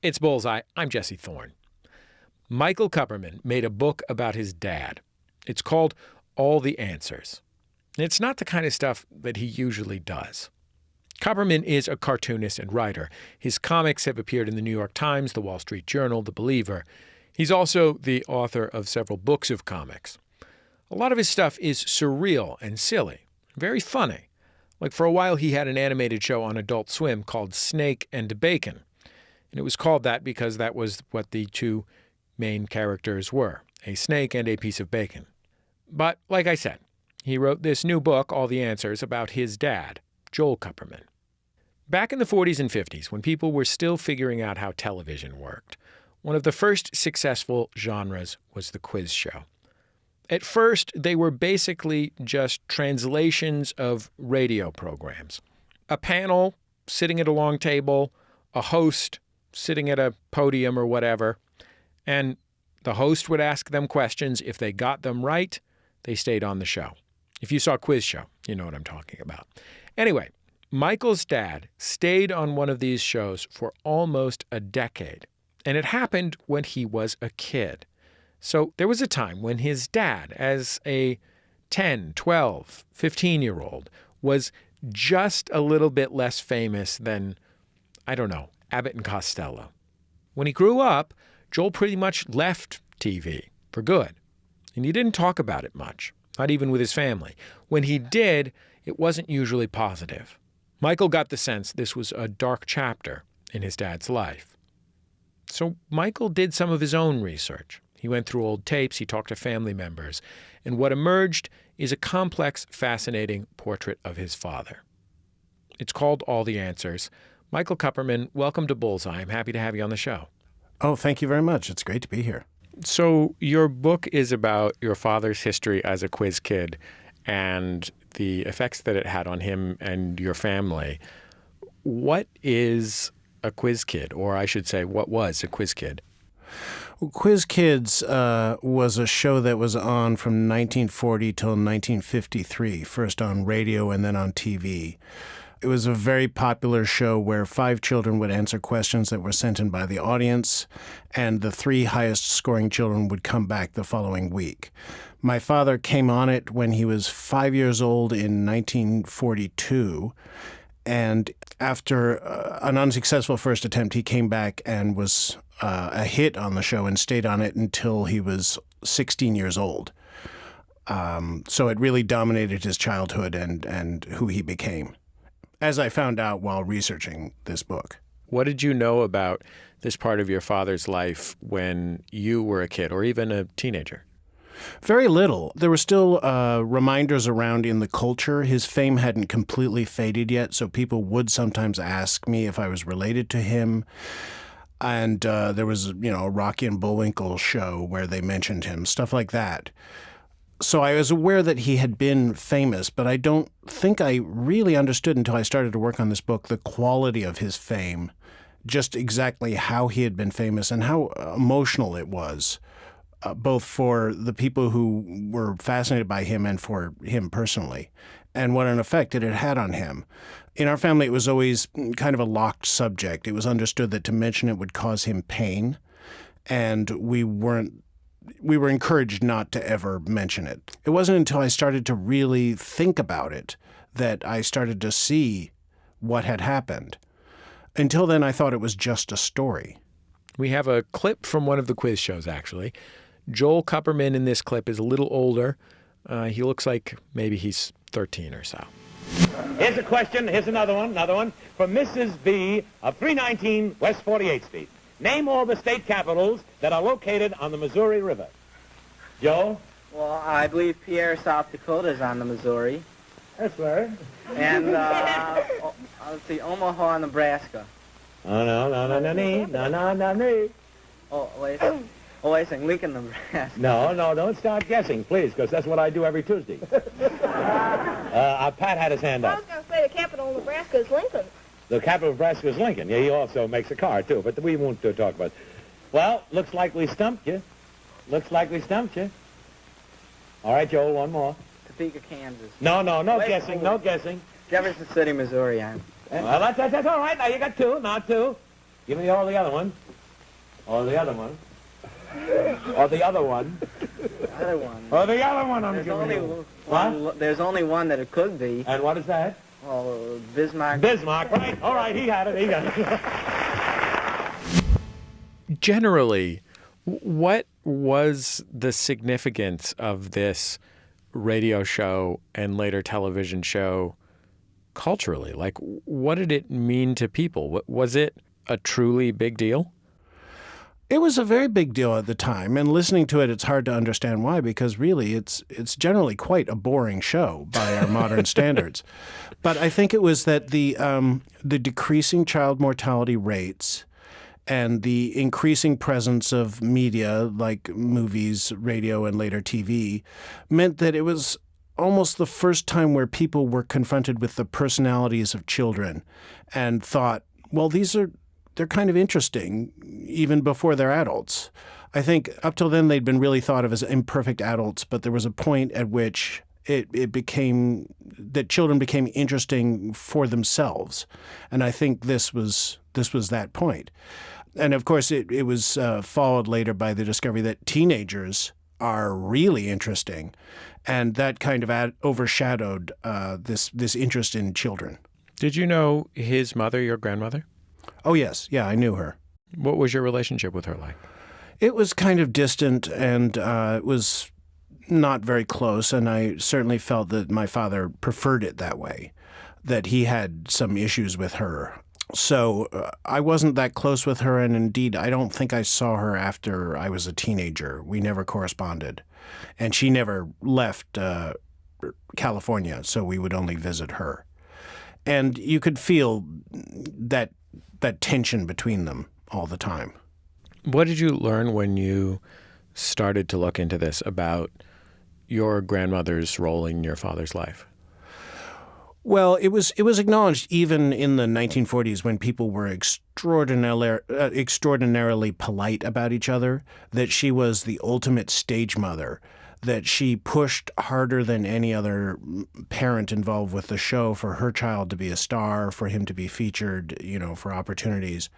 It's Bullseye. I'm Jesse Thorn. Michael Kupperman made a book about his dad. It's called All the Answers. It's not the kind of stuff that he usually does. Kupperman is a cartoonist and writer. His comics have appeared in the New York Times, the Wall Street Journal, The Believer. He's also the author of several books of comics. A lot of his stuff is surreal and silly, very funny. Like for a while he had an animated show on Adult Swim called Snake and Bacon. And it was called that because that was what the two main characters were, a snake and a piece of bacon. But like I said, he wrote this new book, All the Answers, about his dad, Joel Kupperman. Back in the 40s and 50s, when people were still figuring out how television worked, one of the first successful genres was the quiz show. At first, they were basically just translations of radio programs. A panel sitting at a long table, a host sitting at a podium or whatever, and the host would ask them questions. If they got them right, they stayed on the show. If you saw Quiz Show, you know what I'm talking about. Anyway, Michael's dad stayed on one of these shows for almost a decade, and it happened when he was a kid. So there was a time when his dad, as a 10, 12, 15-year-old, was just a little bit less famous than, I don't know, Abbott and Costello. When he grew up, Joel pretty much left TV for good. And he didn't talk about it much, not even with his family. When he did, it wasn't usually positive. Michael got the sense this was a dark chapter in his dad's life. So Michael did some of his own research. He went through old tapes, he talked to family members, and what emerged is a complex, fascinating portrait of his father. It's called All the Answers. Michael Kupperman, welcome to Bullseye. I'm happy to have you on the show. Oh, thank you very much. It's great to be here. So your book is about your father's history as a quiz kid and the effects that it had on him and your family. What is a quiz kid? Or I should say, what was a quiz kid? Well, Quiz Kids was a show that was on from 1940 till 1953, first on radio and then on TV. It was a very popular show where 5 children would answer questions that were sent in by the audience, and the 3 highest scoring children would come back the following week. My father came on it when he was 5 years old in 1942, and after an unsuccessful first attempt, he came back and was a hit on the show and stayed on it until he was 16 years old. So it really dominated his childhood and who he became, as I found out while researching this book. What did you know about this part of your father's life when you were a kid or even a teenager? Very little. There were still reminders around in the culture. His fame hadn't completely faded yet, so people would sometimes ask me if I was related to him. And there was, a Rocky and Bullwinkle show where they mentioned him, stuff like that. So I was aware that he had been famous, but I don't think I really understood until I started to work on this book the quality of his fame, just exactly how he had been famous and how emotional it was, both for the people who were fascinated by him and for him personally, and what an effect it had had on him. In our family, it was always kind of a locked subject. It was understood that to mention it would cause him pain, and we were encouraged not to ever mention it. It wasn't until I started to really think about it that I started to see what had happened. Until then, I thought it was just a story. We have a clip from one of the quiz shows, actually. Joel Kupperman in this clip is a little older. He looks like maybe he's 13 or so. Here's a question. Here's another one. From Mrs. B of 319 West 48th Street. Name all the state capitals that are located on the Missouri River. Joe? Well, I believe Pierre, South Dakota is on the Missouri. That's right. And, let's see, Omaha, Nebraska. Oh, no. Oh, wait a second, Lincoln, Nebraska. No, don't start guessing, please, because that's what I do every Tuesday. Pat had his hand I up. was going to say the capital of Nebraska is Lincoln. The capital of Nebraska is Lincoln. Yeah, he also makes a car, too, but we won't talk about it. Well, looks like we stumped you. All right, Joel, one more. Topeka, Kansas. No Wait, guessing, wait. no guessing. Jefferson City, Missouri. Well, that's all right. Now you got two. Now two. Give me all the other one. Or the other one. Or the other one. The other one. Or the other one I'm There's giving only you. one. What? There's only one that it could be. And what is that? Oh, Bismarck. Bismarck, right? All right, he had it. He got it. Generally, what was the significance of this radio show and later television show culturally? Like, what did it mean to people? Was it a truly big deal? It was a very big deal at the time, and listening to it, it's hard to understand why, because really it's generally quite a boring show by our modern standards. But I think it was that the decreasing child mortality rates and the increasing presence of media like movies, radio, and later TV meant that it was almost the first time where people were confronted with the personalities of children and thought, well, they're kind of interesting even before they're adults. I think up till then they'd been really thought of as imperfect adults, but there was a point at which it became that children became interesting for themselves. And I think this was that point. And of course, it was followed later by the discovery that teenagers are really interesting, and that kind of overshadowed this interest in children. Did you know his mother, your grandmother? Oh, yes. Yeah, I knew her. What was your relationship with her like? It was kind of distant, and it was not very close, and I certainly felt that my father preferred it that way, that he had some issues with her. So I wasn't that close with her, and indeed, I don't think I saw her after I was a teenager. We never corresponded, and she never left California, so we would only visit her. And you could feel that tension between them all the time. What did you learn when you started to look into this about your grandmother's role in your father's life? Well, it was acknowledged even in the 1940s when people were extraordinarily polite about each other that she was the ultimate stage mother, that she pushed harder than any other parent involved with the show for her child to be a star, for him to be featured, for opportunities.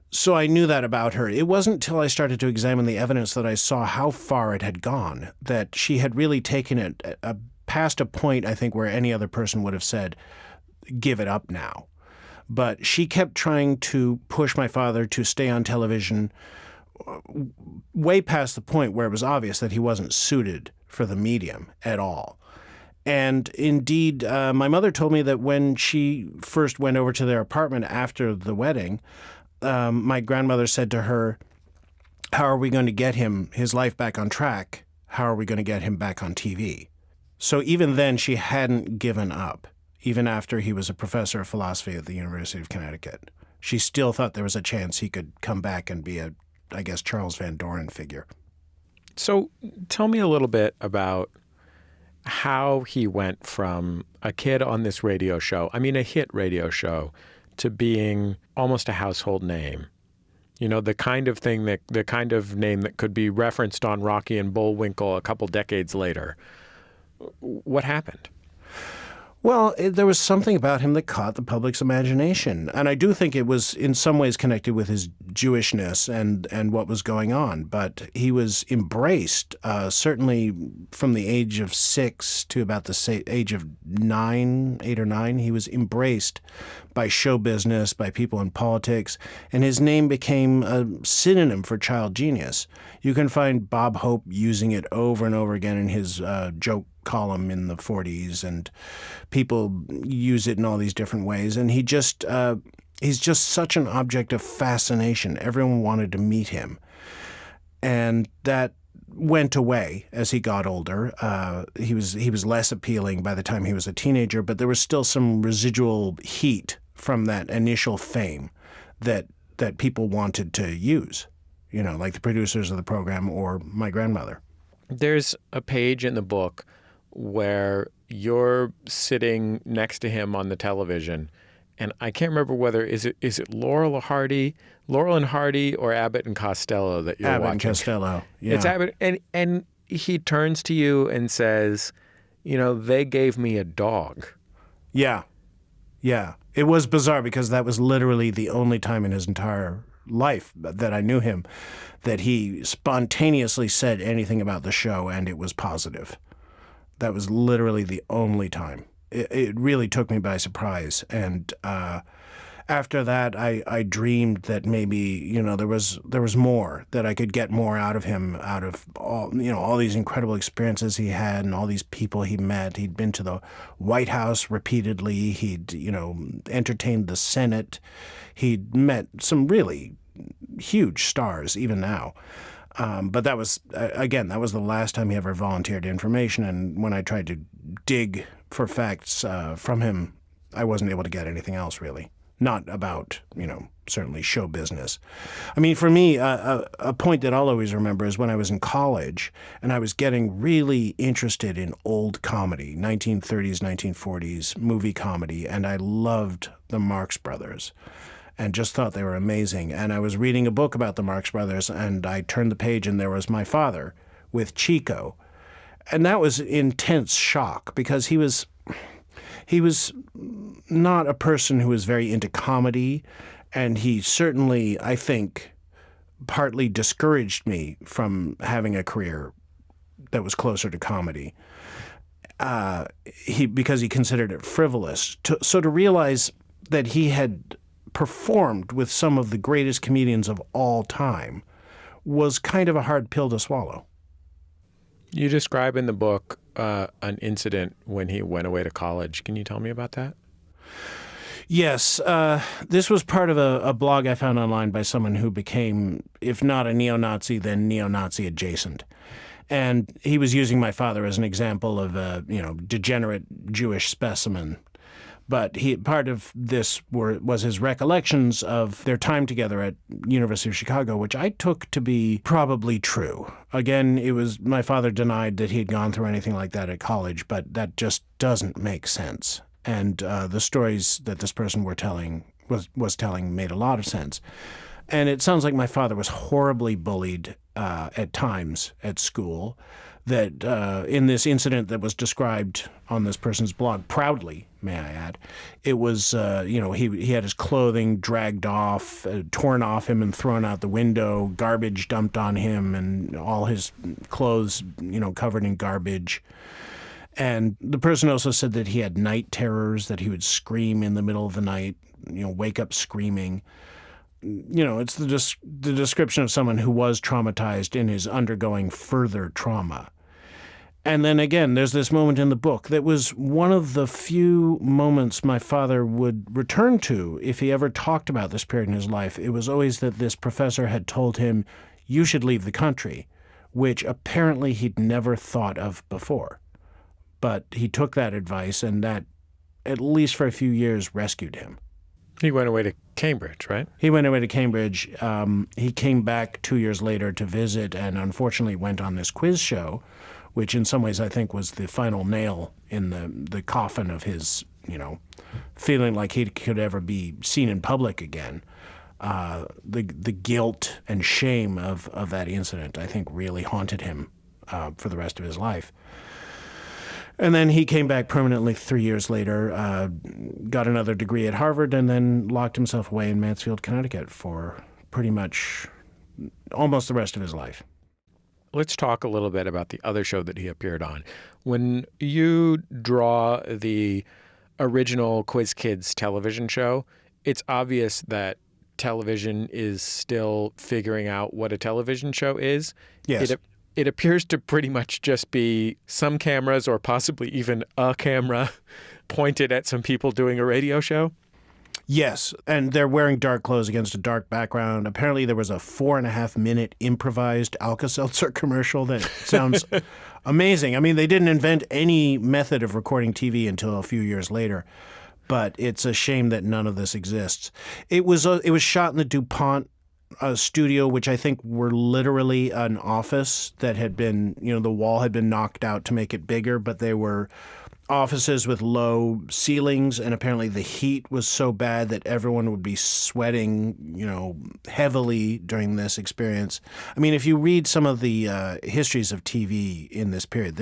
So I knew that about her. It wasn't until I started to examine the evidence that I saw how far it had gone, that she had really taken it past a point, I think, where any other person would have said, give it up now. But she kept trying to push my father to stay on television way past the point where it was obvious that he wasn't suited for the medium at all. And indeed, my mother told me that when she first went over to their apartment after the wedding, my grandmother said to her, how are we going to get his life back on track? How are we going to get him back on TV? So even then, she hadn't given up, even after he was a professor of philosophy at the University of Connecticut. She still thought there was a chance he could come back and be I guess, Charles Van Doren figure. So tell me a little bit about how he went from a kid on this radio show, a hit radio show, to being almost a household name. The kind of name that could be referenced on Rocky and Bullwinkle a couple decades later. What happened? Well, there was something about him that caught the public's imagination. And I do think it was in some ways connected with his Jewishness and what was going on. But he was embraced, certainly from the age of 6 to about the age of 8 or 9. He was embraced by show business, by people in politics. And his name became a synonym for child genius. You can find Bob Hope using it over and over again in his joke column in the 40s, and people use it in all these different ways. And he's just such an object of fascination. Everyone wanted to meet him. And that went away as he got older. He was less appealing by the time he was a teenager, but there was still some residual heat from that initial fame that people wanted to use, like the producers of the program or my grandmother. There's a page in the book where you're sitting next to him on the television, and I can't remember whether is it Laurel and Hardy or Abbott and Costello that you're watching. Abbott and Costello, yeah. It's Abbott, and he turns to you and says, they gave me a dog. Yeah. It was bizarre because that was literally the only time in his entire life that I knew him, that he spontaneously said anything about the show and it was positive. That was literally the only time. It really took me by surprise. And after that, I dreamed that maybe, there was more, that I could get more out of him, out of all these incredible experiences he had and all these people he met. He'd been to the White House repeatedly. He'd, entertained the Senate. He'd met some really huge stars, even now. But that was the last time he ever volunteered information. And when I tried to dig for facts from him, I wasn't able to get anything else, really. Not about, certainly show business. I mean, for me, a point that I'll always remember is when I was in college and I was getting really interested in old comedy, 1930s, 1940s movie comedy, and I loved the Marx Brothers and just thought they were amazing. And I was reading a book about the Marx Brothers, and I turned the page and there was my father with Chico. And that was intense shock because he was not a person who was very into comedy, and he certainly, I think, partly discouraged me from having a career that was closer to comedy because he considered it frivolous. So to realize that he had performed with some of the greatest comedians of all time was kind of a hard pill to swallow. You describe in the book an incident when he went away to college. Can you tell me about that? Yes. This was part of a blog I found online by someone who became, if not a neo-Nazi, then neo-Nazi adjacent. And he was using my father as an example of a degenerate Jewish specimen. But part of this was his recollections of their time together at University of Chicago, which I took to be probably true. Again, my father denied that he had gone through anything like that at college, but that just doesn't make sense. And the stories that this person was telling made a lot of sense. And it sounds like my father was horribly bullied at times at school. That in this incident that was described on this person's blog, proudly, may I add, it was, he had his clothing dragged off, torn off him and thrown out the window, garbage dumped on him, and all his clothes, covered in garbage. And the person also said that he had night terrors, that he would scream in the middle of the night, wake up screaming. It's the description of someone who was traumatized and is undergoing further trauma. And then again, there's this moment in the book that was one of the few moments my father would return to if he ever talked about this period in his life. It was always that this professor had told him, you should leave the country, which apparently he'd never thought of before. But he took that advice, and that, at least for a few years, rescued him. He went away to Cambridge, right? He went away to Cambridge. He came back 2 years later to visit and unfortunately went on this quiz show, which in some ways I think was the final nail in the coffin of his, feeling like he could ever be seen in public again. The guilt and shame of that incident, I think, really haunted him for the rest of his life. And then he came back permanently 3 years later, got another degree at Harvard, and then locked himself away in Mansfield, Connecticut for pretty much almost the rest of his life. Let's talk a little bit about the other show that he appeared on. When you draw the original Quiz Kids television show, it's obvious that television is still figuring out what a television show is. Yes. It appears to pretty much just be some cameras or possibly even a camera pointed at some people doing a radio show. Yes, and they're wearing dark clothes against a dark background. Apparently there was a 4.5-minute improvised Alka-Seltzer commercial that sounds amazing. I mean, they didn't invent any method of recording TV until a few years later, but it's a shame that none of this exists. It was shot in the DuPont studio, which I think were literally an office that had been, the wall had been knocked out to make it bigger, but they were offices with low ceilings, and apparently the heat was so bad that everyone would be sweating, heavily during this experience. I mean, if you read some of the histories of TV in this period,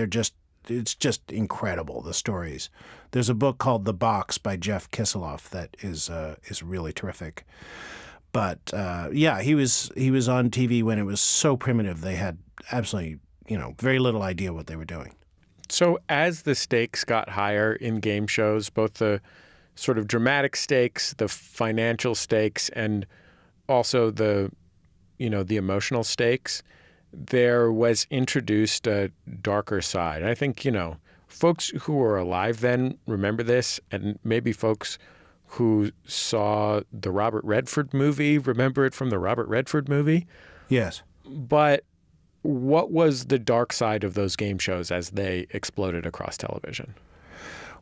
it's just incredible, the stories. There's a book called The Box by Jeff Kisseloff that is really terrific. But yeah, he was on TV when it was so primitive. They had absolutely, very little idea what they were doing. So as the stakes got higher in game shows, both the sort of dramatic stakes, the financial stakes, and also the emotional stakes, there was introduced a darker side. I think, folks who were alive then remember this, and maybe folks who saw the Robert Redford movie remember it from the Robert Redford movie. Yes. But what was the dark side of those game shows as they exploded across television?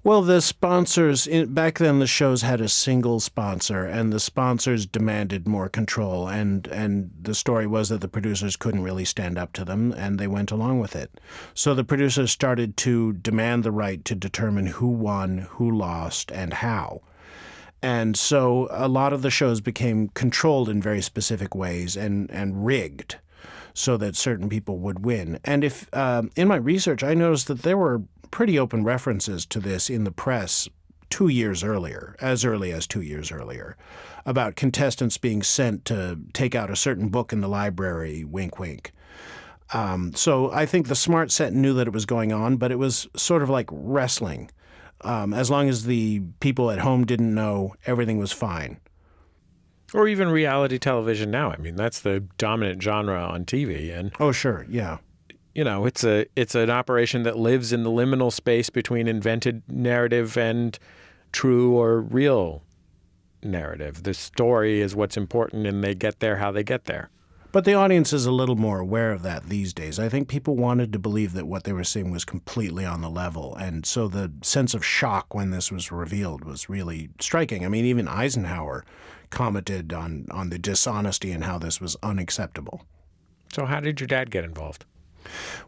Well, the sponsors, back then the shows had a single sponsor, and the sponsors demanded more control, and the story was that the producers couldn't really stand up to them, and they went along with it. So the producers started to demand the right to determine who won, who lost, and how. And so a lot of the shows became controlled in very specific ways and rigged so that certain people would win. And if in my research, I noticed that there were pretty open references to this in the press 2 years earlier, as early as 2 years earlier, about contestants being sent to take out a certain book in the library, wink, wink. So I think the smart set knew that it was going on, but it was sort of like wrestling. As long as the people at home didn't know, everything was fine. Or even reality television now. I mean, that's the dominant genre on TV. And oh, sure, yeah. It's an operation that lives in the liminal space between invented narrative and true or real narrative. The story is what's important, and they get there how they get there. But the audience is a little more aware of that these days. I think people wanted to believe that what they were seeing was completely on the level. And so the sense of shock when this was revealed was really striking. I mean, even Eisenhower commented on the dishonesty and how this was unacceptable. So how did your dad get involved?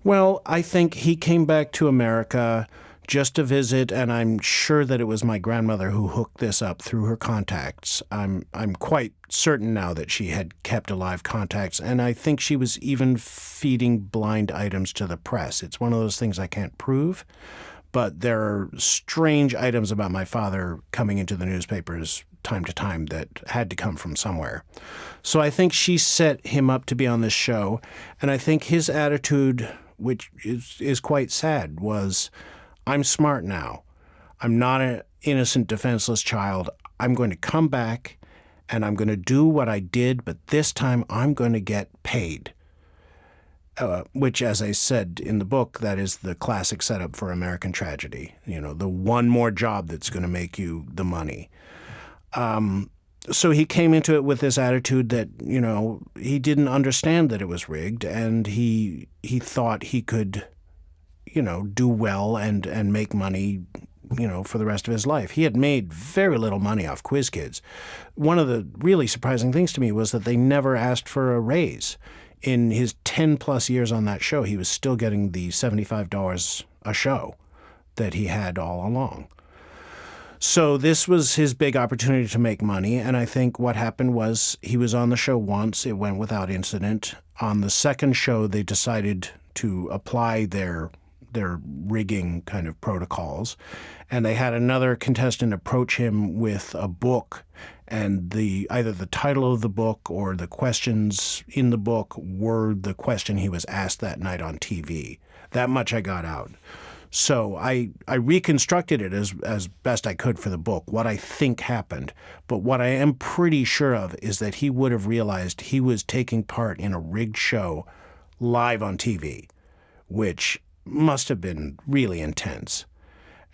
Well, I think he came back to America just to visit, and I'm sure that it was my grandmother who hooked this up through her contacts. I'm quite certain now that she had kept alive contacts, and I think she was even feeding blind items to the press. It's one of those things I can't prove, but there are strange items about my father coming into the newspapers time to time that had to come from somewhere. So I think she set him up to be on this show, and I think his attitude, which is quite sad, was, I'm smart now. I'm not an innocent, defenseless child. I'm going to come back, and I'm going to do what I did, but this time I'm going to get paid. Which, as I said in the book, that is the classic setup for American tragedy. The one more job that's going to make you the money. So he came into it with this attitude that, he didn't understand that it was rigged, and he thought he could, do well and make money, for the rest of his life. He had made very little money off Quiz Kids. One of the really surprising things to me was that they never asked for a raise. In his 10-plus years on that show, he was still getting the $75 a show that he had all along. So this was his big opportunity to make money, and I think what happened was he was on the show once. It went without incident. On the second show, they decided to apply their rigging kind of protocols, and they had another contestant approach him with a book, and either the title of the book or the questions in the book were the question he was asked that night on TV. That much I got out. So I reconstructed it as best I could for the book, what I think happened. But what I am pretty sure of is that he would have realized he was taking part in a rigged show live on TV, which must have been really intense.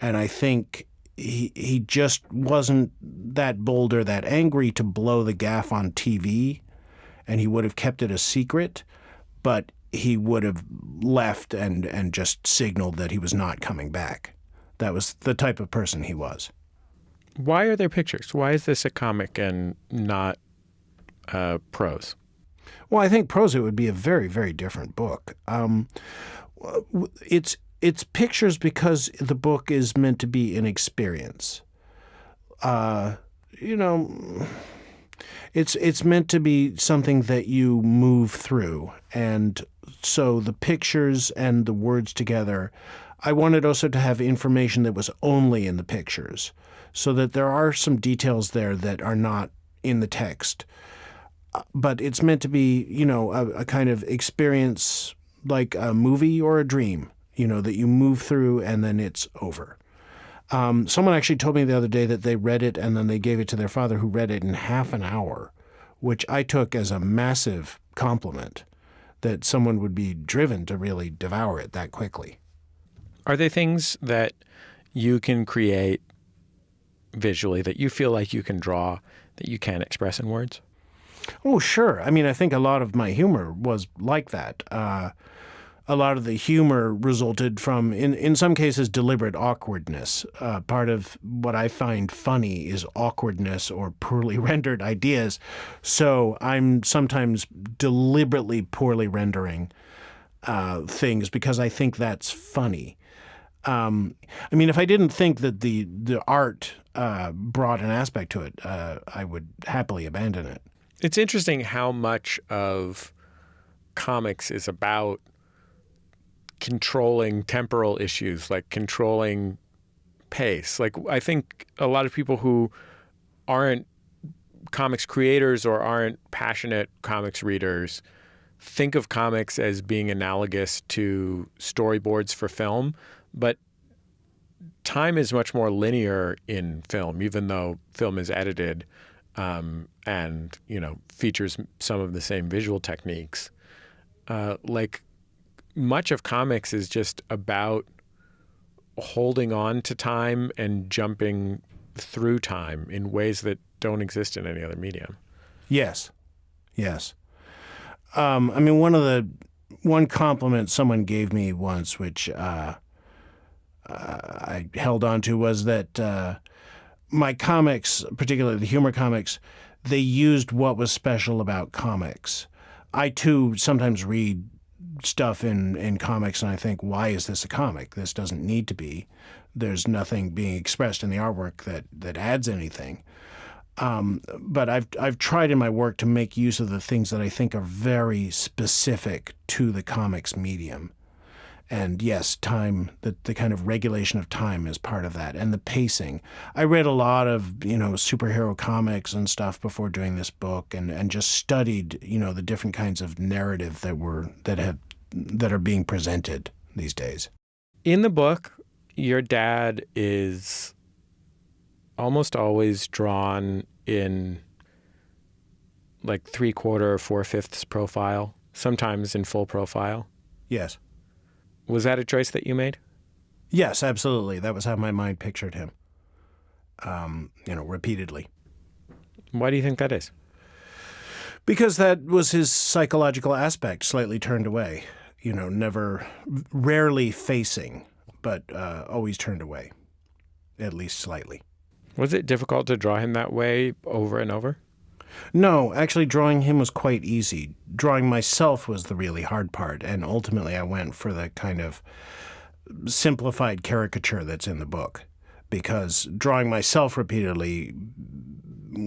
And I think he just wasn't that bold or that angry to blow the gaff on TV, and he would have kept it a secret, but he would have left and just signaled that he was not coming back. That was the type of person he was. Why are there pictures? Why is this a comic and not prose? Well, I think prose, it would be a very, very different book. It's pictures because the book is meant to be an experience. It's meant to be something that you move through. And so the pictures and the words together, I wanted also to have information that was only in the pictures, so that there are some details there that are not in the text. but it's meant to be, a kind of experience like a movie or a dream, that you move through and then it's over. Someone actually told me the other day that they read it and then they gave it to their father, who read it in half an hour, which I took as a massive compliment, that someone would be driven to really devour it that quickly. Are there things that you can create visually that you feel like you can draw that you can't express in words? Oh, sure. I mean, I think a lot of my humor was like that. A lot of the humor resulted from, in some cases, deliberate awkwardness. Part of what I find funny is awkwardness or poorly rendered ideas. So I'm sometimes deliberately poorly rendering things because I think that's funny. If I didn't think that the art brought an aspect to it, I would happily abandon it. It's interesting how much of comics is about controlling temporal issues, like controlling pace. Like, I think a lot of people who aren't comics creators or aren't passionate comics readers think of comics as being analogous to storyboards for film, but time is much more linear in film, even though film is edited and, features some of the same visual techniques. Much of comics is just about holding on to time and jumping through time in ways that don't exist in any other medium. Yes. One compliment someone gave me once, which I held on to, was that my comics, particularly the humor comics, they used what was special about comics. I, too, sometimes read stuff in comics and I think, why is this a comic? This doesn't need to be. There's nothing being expressed in the artwork that adds anything. But I've tried in my work to make use of the things that I think are very specific to the comics medium. And yes, time, the kind of regulation of time is part of that, and the pacing. I read a lot of, superhero comics and stuff before doing this book, and just studied, the different kinds of narrative that are being presented these days. In the book, your dad is almost always drawn in like 3/4 or 4/5 profile, sometimes in full profile. Yes. Was that a choice that you made? Yes, absolutely. That was how my mind pictured him, repeatedly. Why do you think that is? Because that was his psychological aspect, slightly turned away. Rarely facing, but always turned away, at least slightly. Was it difficult to draw him that way over and over? No, actually drawing him was quite easy. Drawing myself was the really hard part, and ultimately I went for the kind of simplified caricature that's in the book, because drawing myself repeatedly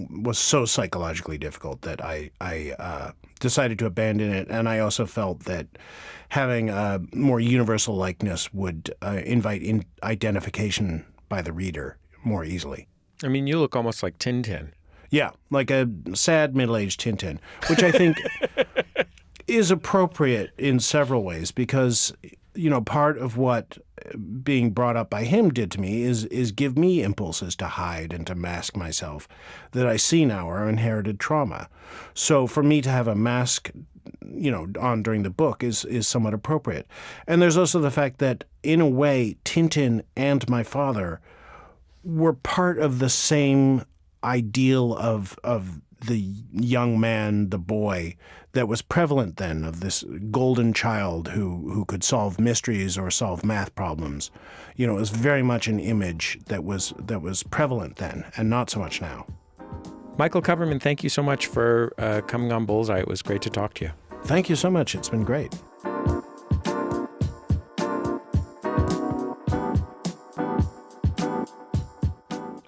was so psychologically difficult that I decided to abandon it, and I also felt that having a more universal likeness would invite identification by the reader more easily. I mean, you look almost like Tintin. Yeah, like a sad middle-aged Tintin, which I think is appropriate in several ways because, part of what being brought up by him did to me is give me impulses to hide and to mask myself that I see now are inherited trauma. So for me to have a mask, on during the book is somewhat appropriate. And there's also the fact that, in a way, Tintin and my father were part of the same ideal of the young man, the boy, that was prevalent then, of this golden child who could solve mysteries or solve math problems. It was very much an image that was prevalent then and not so much now. Michael Kupperman, thank you so much for coming on Bullseye. It was great to talk to you. Thank you so much. It's been great.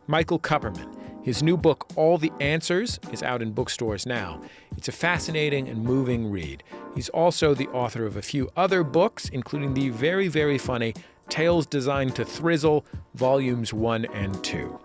Michael Kupperman. His new book, All the Answers, is out in bookstores now. It's a fascinating and moving read. He's also the author of a few other books, including the very, very funny Tales Designed to Thrizzle, Volumes 1 and 2.